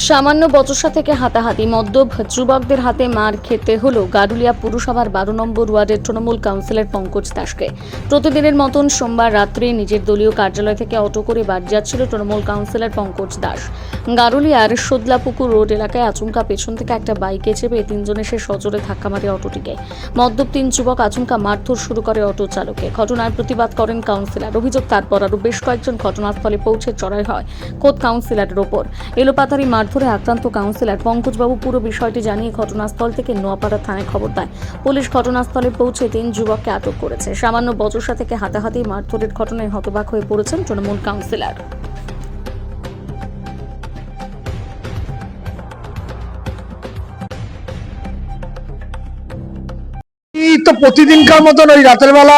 সামান্য বচসা থেকে হাতাহাতি মদ্যপ যুবকদের হাতে মার খেতে হলো গারুলিয়া পুরসভার 12 নম্বর ওয়ার্ডের তৃণমূল কাউন্সিলর পঙ্কজ দাসকে। প্রতিদিনের মতন সোমবার রাত্রে নিজের দলীয় কার্যালয় থেকে অটো করে বাড়ি যাচ্ছিল তৃণমূল কাউন্সিলর পঙ্কজ দাস। গারুলিয়ার সোদলাপুকুর রোড এলাকায় আচমকা পেছন থেকে একটা বাইকে চেপে তিনজন এসে সজোরে ধাক্কা মারে অটোটিকে। মদ্যপ তিন যুবক আচমকা মারধর শুরু করে অটো চালককে। ঘটনার প্রতিবাদ করেন কাউন্সিলর। অভিযোগ তারপর আরও বেশ কয়েকজন ঘটনাস্থলে পৌঁছে চড়াই হয় খোদ কাউন্সিলরের ওপর। এলোপাতারি মারধরে আক্রান্ত কাউন্সিলর পঙ্কজবাবু পুরো বিষয়টি জানিয়ে ঘটনাস্থল থেকে নোয়াপাড়া থানায় খবর দেয়। পুলিশ ঘটনাস্থলে পৌঁছে তিন যুবককে আটক করেছে। সামান্য বচসা থেকে হাতাহাতি মারধরের ঘটনায় হতবাক হয়ে পড়েছেন তৃণমূল কাউন্সিলর। তো প্রতিদিনকার মতন ওই রাতের বেলা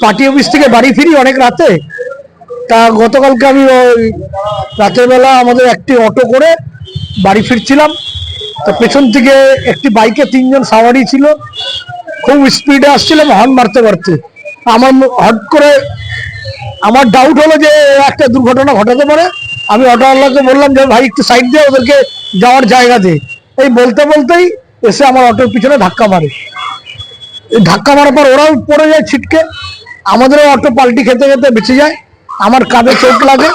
পার্টি অফিস থেকে বাড়ি ফিরি অনেক রাতে। তা গতকালকে আমি ওই রাতের বেলা আমাদের একটি অটো করে বাড়ি ফিরছিলাম। তো পেছন থেকে একটি বাইকে তিনজন সাওয়ারি ছিল, খুব স্পিডে আসছিলাম হর্ন মারতে মারতে। আমার হট করে আমার ডাউট হলো যে একটা দুর্ঘটনা ঘটাতে পারে। আমি অটোওয়ালাকে বললাম যে ভাই একটু সাইড দিয়ে ওদেরকে যাওয়ার জায়গা দে। এই বলতে বলতেই এসে আমার অটোর পিছনে ধাক্কা মারে। ধাক্কা মারার পর ওরাও পড়ে যায় ছিটকে, আমাদেরও অটো পাল্টি খেতে খেতে বেঁচে যায়। আমার কাঁধে চোট লাগে।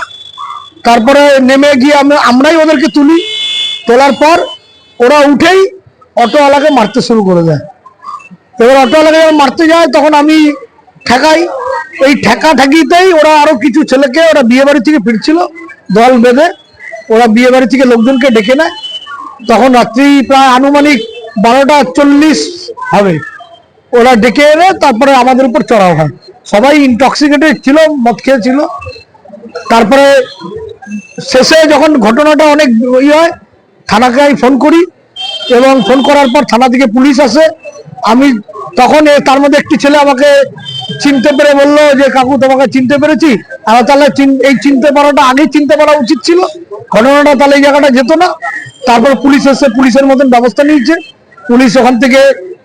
তারপরে নেমে গিয়ে আমরাই ওদেরকে তুলি। তোলার পর ওরা উঠেই অটোওয়ালাকে মারতে শুরু করে দেয়। এবার অটোওয়ালাকে যখন মারতে যায় তখন আমি ঠেকাই। এই ঠেকাঠেকিতেই ওরা আরো কিছু ছেলেকে, ওরা বিয়ে বাড়ি থেকে ফিরছিল দল বেঁধে, ওরা বিয়ে বাড়ি থেকে লোকজনকে ডেকে নেয়। তখন রাত্রি প্রায় আনুমানিক 12টা 40 হবে। ওরা ডেকে এনে তারপরে আমাদের উপর চড়াও হয়। সবাই ইনটক্সিকেটেড ছিল, মদ খেয়েছিল। তারপরে শেষে যখন ঘটনাটা অনেক হয়, থানাকে আমি ফোন করি এবং ফোন করার পর থানা থেকে পুলিশ আসে। আমি তখন তার মধ্যে একটি ছেলে আমাকে চিনতে পেরে বললো যে কাকু তোমাকে চিনতে পেরেছি। আমার তাহলে এই চিনতে পারাটা আগেই চিনতে পারা উচিত ছিল, ঘটনাটা তাহলে এই জায়গাটা যেত না। তারপর পুলিশ এসে পুলিশের মতন ব্যবস্থা নিয়েছে। পুলিশ ওখান থেকে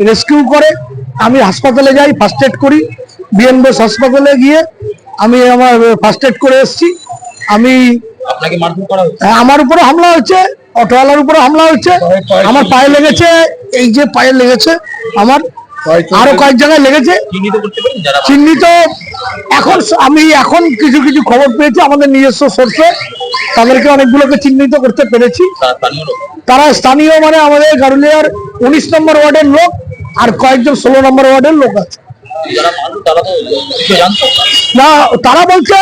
রেস্কিউ করে। আমি হাসপাতালে যাই, ফার্স্ট এড করি। বিএনবোস হাসপাতালে গিয়ে আমি আমার ফার্স্ট এড করে এসেছি। আমি আমার উপরে হামলা হচ্ছে, অটোওয়ালার উপরে হামলা হচ্ছে। আমার পায়ে লেগেছে, এই যে পায়ে লেগেছে আমার, আরো কয়েক জায়গায় লেগেছে। চিহ্নিত আমি এখন কিছু কিছু খবর পেয়েছি আমাদের নিজস্ব সোর্সে, তাদেরকে অনেকগুলোকে চিহ্নিত করতে পেরেছি। তারা স্থানীয়, মানে আমাদের গারুলিয়ার 19 নম্বর ওয়ার্ডের লোক আর কয়েকজন 16 নম্বর ওয়ার্ডের লোক আছে। না, তারা বলছে,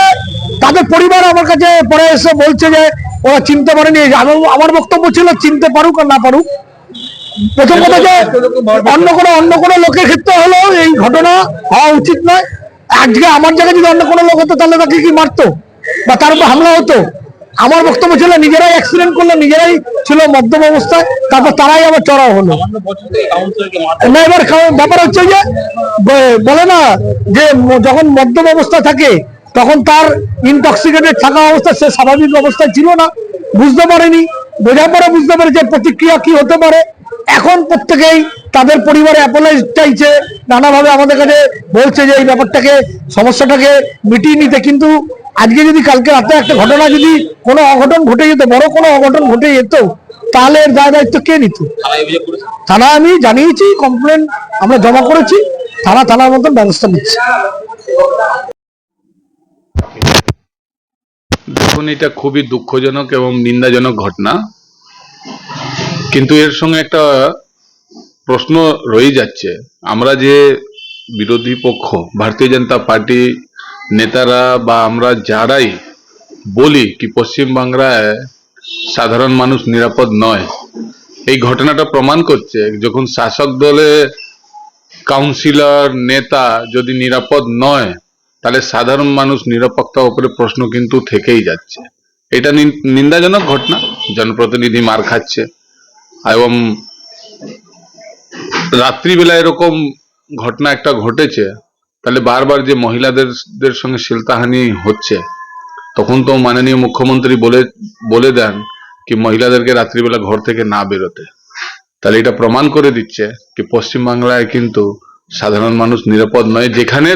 তাদের পরিবার আমার কাছে পরে এসে বলছে যে ওরা চিনতে পারেনি। আমার বক্তব্য ছিল চিনতে পারুক আর না পারুক, প্রথম কথা যে অন্য কোনো লোকের ক্ষেত্রে হলো এই ঘটনা হওয়া উচিত নয়। আজকে আমার জায়গায় যদি অন্য কোনো লোক হতো তাহলে তাকে কি মারতো বা তার উপর হামলা হতো? আমার বক্তব্য ছিল নিজেরাই অ্যাক্সিডেন্ট করলো, নিজেরাই ছিল মদ্যপ অবস্থায়, তারপর তারাই আবার চড়াও হলো না। এবার ব্যাপার হচ্ছে যে বলে না যে যখন মদ্যপ অবস্থা থাকে তখন তার ইনটক্সিকেটেড থাকা অবস্থায় সে স্বাভাবিক অবস্থায় ছিল না, বুঝতে পারেনি। বোঝার পরে বুঝতে পেরেছে প্রতিক্রিয়া কি হতে পারে। এখন প্রত্যেকেই তাদের পরিবারে অ্যাপোলজ চাইছে, নানাভাবে আমাদের কাছে বলছে যে এই ব্যাপারটাকে, সমস্যাটাকে মিটিয়ে নিতে। কিন্তু আজকে যদি কালকে রাতে একটা ঘটনা, যদি কোনো অঘটন ঘটে যেত, বড় কোনো অঘটন ঘটে যেত, তাহলে এর দায় দায়িত্ব কে নিত? থানা আমি জানিয়েছি, কমপ্লেন আমরা জমা করেছি, থানার মতন ব্যবস্থা নিচ্ছে। দেখুন, এটা খুবই দুঃখজনক এবং নিন্দাজনক ঘটনা, কিন্তু এর সঙ্গে একটা প্রশ্ন রয়ে যাচ্ছে। আমরা যে বিরোধী পক্ষ, ভারতীয় জনতা পার্টি নেতারা বা আমরা যারাই বলি কি পশ্চিমবাংলায় সাধারণ মানুষ নিরাপদ নয়, এই ঘটনাটা প্রমাণ করছে। যখন শাসক দলে কাউন্সিলর নেতা যদি নিরাপদ নয়, তাহলে সাধারণ মানুষ নিরাপত্তার উপরে প্রশ্ন কিন্তু থেকেই যাচ্ছে। এটা নিন্দাজনক ঘটনা। জনপ্রতিনিধি মার খাচ্ছে এবং রাত্রিবেলা এরকম ঘটনা একটা ঘটেছে, তাহলে বারবার যে মহিলাদের সঙ্গে শ্লীলতাহানি হচ্ছে, তখন তো মাননীয় মুখ্যমন্ত্রী বলে দেন কি মহিলাদেরকে রাত্রিবেলা ঘর থেকে না বেরোতে। তাহলে এটা প্রমাণ করে দিচ্ছে কি পশ্চিমবাংলায় কিন্তু সাধারণ মানুষ নিরাপদ নয়। যেখানে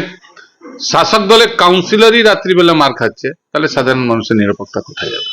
শাসক দলের কাউন্সিলরই রাত্রিবেলা মার খাচ্ছে, তাহলে সাধারণ মানুষের নিরাপত্তা কোথায় যাবে?